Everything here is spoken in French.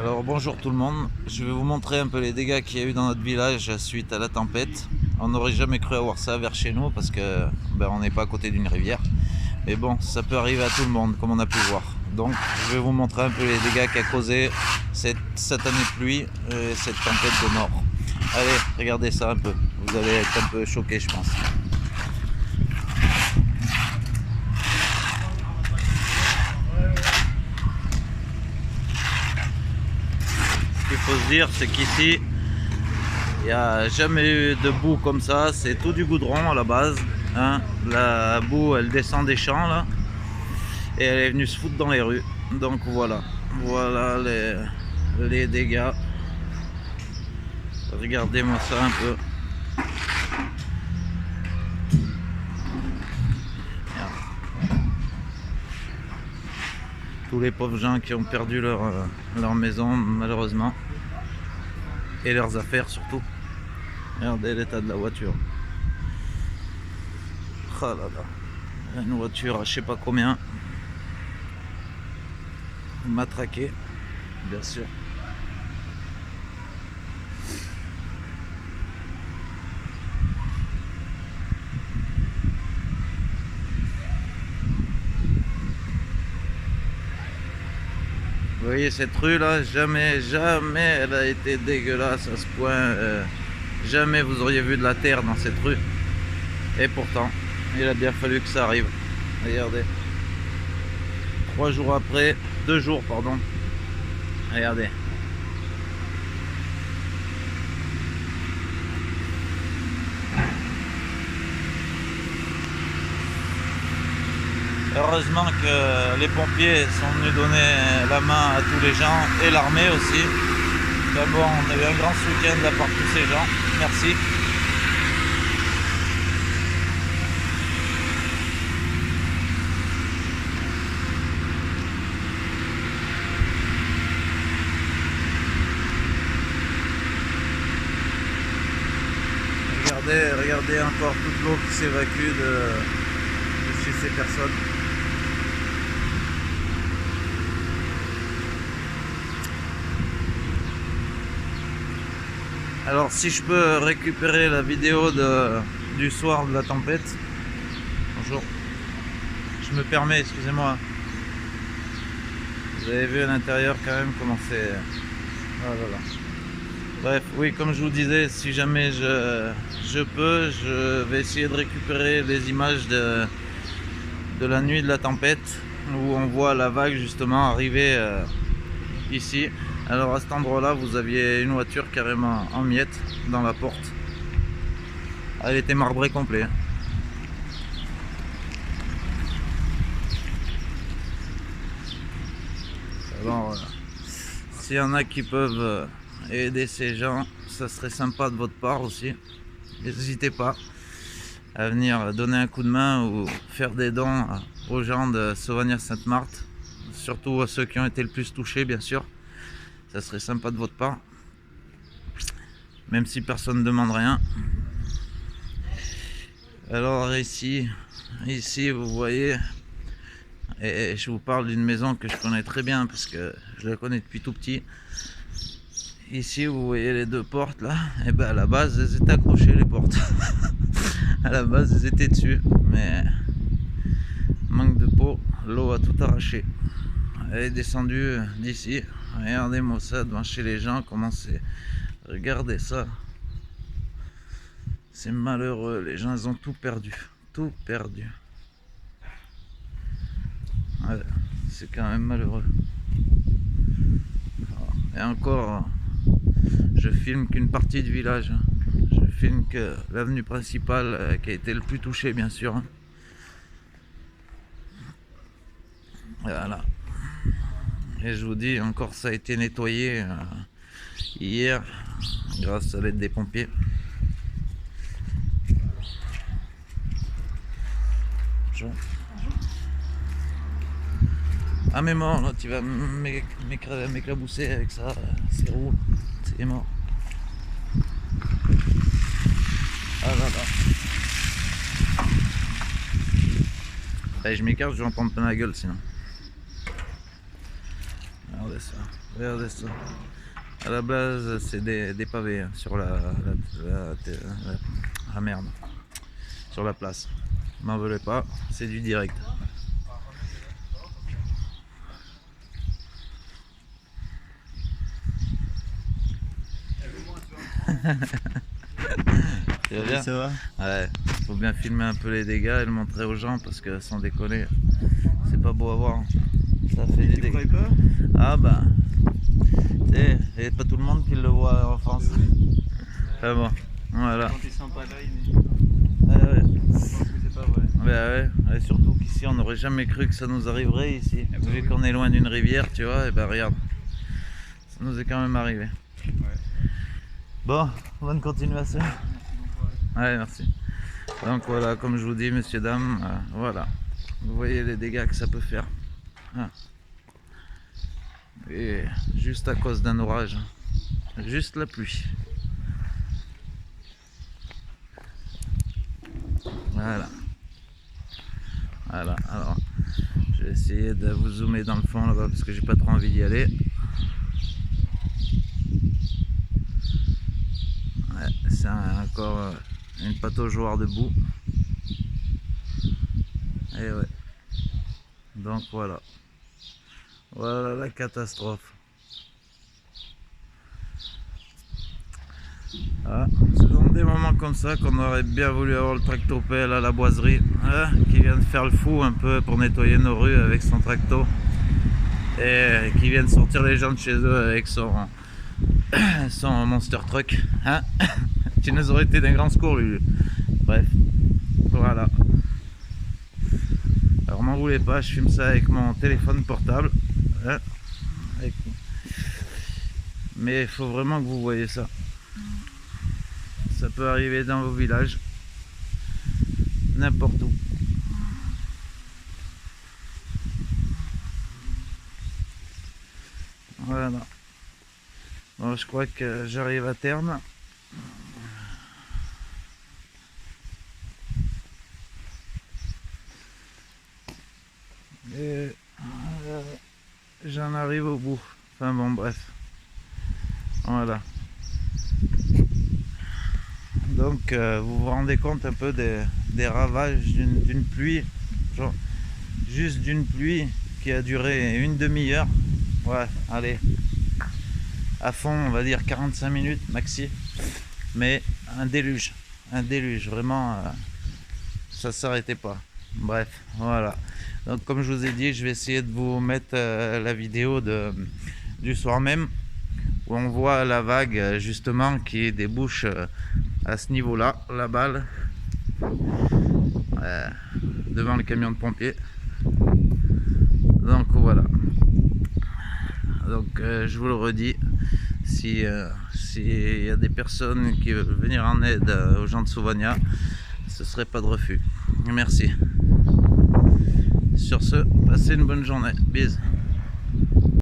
Alors bonjour tout le monde, je vais vous montrer un peu les dégâts qu'il y a eu dans notre village suite à la tempête. On n'aurait jamais cru avoir ça vers chez nous parce que on n'est pas à côté d'une rivière. Mais bon, ça peut arriver à tout le monde comme on a pu voir. Donc je vais vous montrer un peu les dégâts qu'a causé cette satanée pluie et cette tempête de nord. Allez, regardez ça un peu, vous allez être un peu choqués je pense. Ce qu'il faut se dire, c'est qu'ici, il n'y a jamais eu de boue comme ça, c'est tout du goudron à la base. Hein. La boue, elle descend des champs là, et elle est venue se foutre dans les rues. Donc voilà, voilà les dégâts. Regardez-moi ça un peu. Tous les pauvres gens qui ont perdu leur maison malheureusement, et leurs affaires surtout. Regardez l'état de la voiture. Oh là là. Une voiture à je sais pas combien. Matraquée, bien sûr. Vous voyez cette rue là, jamais elle a été dégueulasse à ce point. Jamais vous auriez vu de la terre dans cette rue. Et pourtant, il a bien fallu que ça arrive. Regardez. 3 jours après, 2 jours pardon. Regardez. Heureusement que les pompiers sont venus donner la main à tous les gens et l'armée aussi. D'abord, on a eu un grand soutien de la part de tous ces gens. Merci. Regardez encore toute l'eau qui s'évacue de chez ces personnes. Alors si je peux récupérer la vidéo du soir de la tempête. Bonjour. Je me permets, excusez-moi. Vous avez vu à l'intérieur quand même comment c'est. Oh là là. Bref, oui, comme je vous disais, si jamais je peux, je vais essayer de récupérer les images de la nuit de la tempête où on voit la vague justement arriver ici. Alors à cet endroit là vous aviez une voiture carrément en miettes dans la porte. Elle était marbrée complet. Alors s'il y en a qui peuvent aider ces gens, ça serait sympa de votre part aussi. N'hésitez pas à venir donner un coup de main ou faire des dons aux gens de Sauvagnières-Sainte-Marthe, surtout à ceux qui ont été le plus touchés bien sûr. Ça serait sympa de votre part, même si personne ne demande rien. Alors ici vous voyez, et je vous parle d'une maison que je connais très bien parce que je la connais depuis tout petit. Ici vous voyez les 2 portes là, et ben à la base elles étaient accrochées les portes. À la base elles étaient dessus, mais manque de peau, l'eau a tout arraché. Elle est descendue d'ici. Regardez-moi ça devant chez les gens, comment c'est. Regardez ça. C'est malheureux, les gens ils ont tout perdu. Tout perdu. Ouais, c'est quand même malheureux. Et encore, je filme qu'une partie du village. Je filme que l'avenue principale qui a été le plus touchée bien sûr. Voilà. Et je vous dis, encore ça a été nettoyé hier grâce à l'aide des pompiers. Bonjour. Ah mais mort, là tu vas m'éclabousser avec ça, c'est roux, c'est mort. Ah là là. Allez, je m'écarte, je vais en prendre plein la gueule sinon. Regardez. Regardez ça. Regardez ça. À la base, c'est des pavés hein, sur la merde. Sur la place. M'en voulez pas, c'est du direct. Tu vas bien? Ça va? Ouais, faut bien filmer un peu les dégâts et le montrer aux gens parce que sans déconner, c'est pas beau à voir. Ça fait des dégâts. Pas Ah bah, tu sais, il n'y a pas tout le monde qui le voit en France. Enfin bon, voilà. Quand ils sont pas là, Ouais, ouais. c'est pas vrai. Ouais, surtout qu'ici on n'aurait jamais cru que ça nous arriverait ici. Ah bah Vu oui. qu'on est loin d'une rivière, tu vois, et ben regarde, ça nous est quand même arrivé. Ouais. Bon, bonne continuation. Merci beaucoup. Ouais, merci. Donc voilà, comme je vous dis, messieurs, dames, voilà. Vous voyez les dégâts que ça peut faire. Ah. Et juste à cause d'un orage. Juste la pluie. Voilà. Voilà, alors je vais essayer de vous zoomer dans le fond là-bas parce que j'ai pas trop envie d'y aller. Ouais, c'est encore une pataugeoire de boue. Et ouais. Donc voilà. Voilà la catastrophe. Ah, c'est dans des moments comme ça qu'on aurait bien voulu avoir le tractopelle à la boiserie hein, qui vient de faire le fou un peu pour nettoyer nos rues avec son tracto et qui vient de sortir les gens de chez eux avec son monster truck hein. Tu nous aurais été d'un grand secours lui. Bref, voilà. Alors m'en voulez pas, je filme ça avec mon téléphone portable hein, mais il faut vraiment que vous voyez ça. Ça peut arriver dans vos villages, n'importe où. Voilà. Bon, je crois que j'arrive à terme. Et j'en arrive au bout. Enfin bon, bref. Voilà. Donc vous vous rendez compte un peu des ravages d'une pluie, genre, juste d'une pluie qui a duré une demi-heure. Ouais, allez, à fond on va dire 45 minutes maxi, mais un déluge, vraiment ça s'arrêtait pas. Bref, voilà. Donc comme je vous ai dit, je vais essayer de vous mettre la vidéo du soir même où on voit la vague justement qui débouche à ce niveau là, la balle devant le camion de pompiers. Donc voilà, donc je vous le redis, si y a des personnes qui veulent venir en aide aux gens de Sauvagna, ce serait pas de refus. Merci. Sur ce, passez une bonne journée. Bisous.